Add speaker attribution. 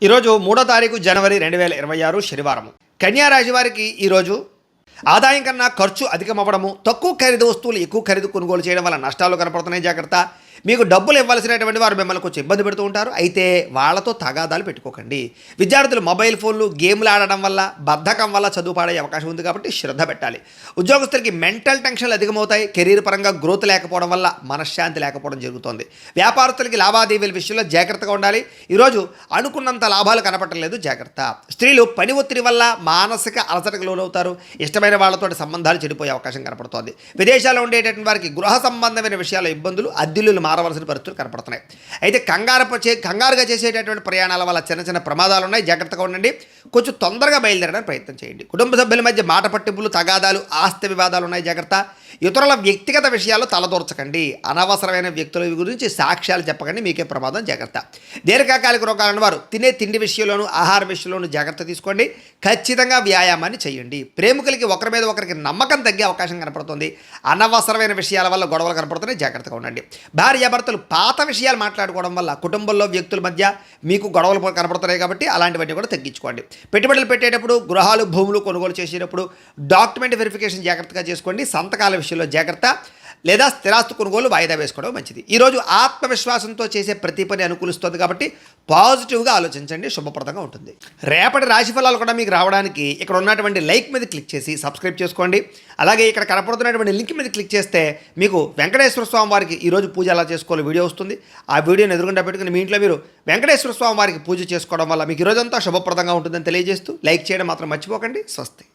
Speaker 1: ఈరోజు 3వ తారీఖు జనవరి 2026 శనివారము. కన్యా రాశి వారికి ఈరోజు ఆదాయం కన్నా ఖర్చు అధికమవ్వడము, తక్కువ ఖరీదు వస్తువులు ఎక్కువ ఖరీదు కొనుగోలు చేయడం వల్ల నష్టాలు కనపడుతున్నాయి. జాగ్రత్త. మీకు డబ్బులు ఇవ్వాల్సినటువంటి వారు మిమ్మల్ని కొంచెం ఇబ్బంది పెడుతూ ఉంటారు. అయితే వాళ్ళతో తగాదాలు పెట్టుకోకండి. విద్యార్థులు మొబైల్ ఫోన్లు గేమ్లు ఆడడం వల్ల, బద్ధకం వల్ల చదువు పాడే అవకాశం ఉంది కాబట్టి శ్రద్ధ పెట్టాలి. ఉద్యోగస్తులకి మెంటల్ టెన్షన్లు అధికమవుతాయి. కెరీర్ పరంగా గ్రోత్ లేకపోవడం వల్ల మనశ్శాంతి లేకపోవడం జరుగుతుంది. వ్యాపారస్తులకి లావాదేవీల విషయంలో జాగ్రత్తగా ఉండాలి. ఈరోజు అనుకున్నంత లాభాలు కనపడలేదు. జాగ్రత్త. స్త్రీలు పని ఒత్తిడి వల్ల మానసిక అలసటకు లోనవుతారు. ఇష్టమైన వాళ్ళతో సంబంధాలు చెడిపోయే అవకాశం కనపడుతోంది. విదేశాల్లో ఉండేటటువంటి వారికి గృహ సంబంధమైన విషయాల ఇబ్బందులు, అద్దెలు మారవలసిన పరిస్థితులు కనపడుతున్నాయి. అయితే కంగారుగా చేసేటటువంటి ప్రయాణాల వల్ల చిన్న చిన్న ప్రమాదాలు ఉన్నాయి. జాగ్రత్తగా ఉండండి. కొంచెం తొందరగా బయలుదేరడానికి ప్రయత్నం చేయండి. కుటుంబ సభ్యుల మధ్య మాట పట్టింపులు, తగాదాలు, ఆస్తి వివాదాలు ఉన్నాయి. జాగ్రత్త. ఇతరుల వ్యక్తిగత విషయాల్లో తలదూర్చకండి. అనవసరమైన వ్యక్తుల గురించి సాక్ష్యాలు చెప్పకండి. మీకే ప్రమాదం. జాగ్రత్త. దీర్ఘకాలిక రోగాలను వారు తినే తిండి విషయంలోనూ, ఆహార విషయంలోనూ జాగ్రత్త తీసుకోండి. ఖచ్చితంగా వ్యాయామాన్ని చేయండి. ప్రేమికులకి ఒకరి మీద ఒకరికి నమ్మకం తగ్గే అవకాశం కనపడుతుంది. అనవసరమైన విషయాల వల్ల గొడవలు కనపడుతున్నాయి. జాగ్రత్తగా ఉండండి. భార్యాభర్తలు పాత విషయాలు మాట్లాడుకోవడం వల్ల కుటుంబంలో వ్యక్తుల మధ్య మీకు గొడవలు కనపడుతున్నాయి కాబట్టి అలాంటివన్నీ కూడా తగ్గించుకోండి. పెట్టుబడులు పెట్టేటప్పుడు, గృహాలు భూములు కొనుగోలు చేసేటప్పుడు డాక్యుమెంట్ వెరిఫికేషన్ జాగ్రత్తగా చేసుకోండి. సంతకాల విషయంలో జాగ్రత్త. లేదా స్థిరాస్తి కొనుగోలు వాయిదా వేసుకోవడం మంచిది. ఈరోజు ఆత్మవిశ్వాసంతో చేసే ప్రతి పని అనుకూలిస్తుంది కాబట్టి పాజిటివ్గా ఆలోచించండి. శుభప్రదంగా ఉంటుంది. రేపటి రాశి ఫలాలు కూడా మీకు రావడానికి ఇక్కడ ఉన్నటువంటి లైక్ మీద క్లిక్ చేసి సబ్స్క్రైబ్ చేసుకోండి. అలాగే ఇక్కడ కనపడుతున్నటువంటి లింక్ మీద క్లిక్ చేస్తే మీకు వెంకటేశ్వర స్వామి వారికి ఈరోజు పూజ ఎలా చేసుకోవాలో వీడియో వస్తుంది. ఆ వీడియోని ఎదురుగుండా పెట్టుకుని మీ ఇంట్లో మీరు వెంకటేశ్వర స్వామి వారికి పూజ చేసుకోవడం వల్ల మీకు ఈరోజంతా శుభప్రదంగా ఉంటుందని తెలియజేస్తూ లైక్ చేయడం మాత్రం మర్చిపోకండి. స్వస్తి.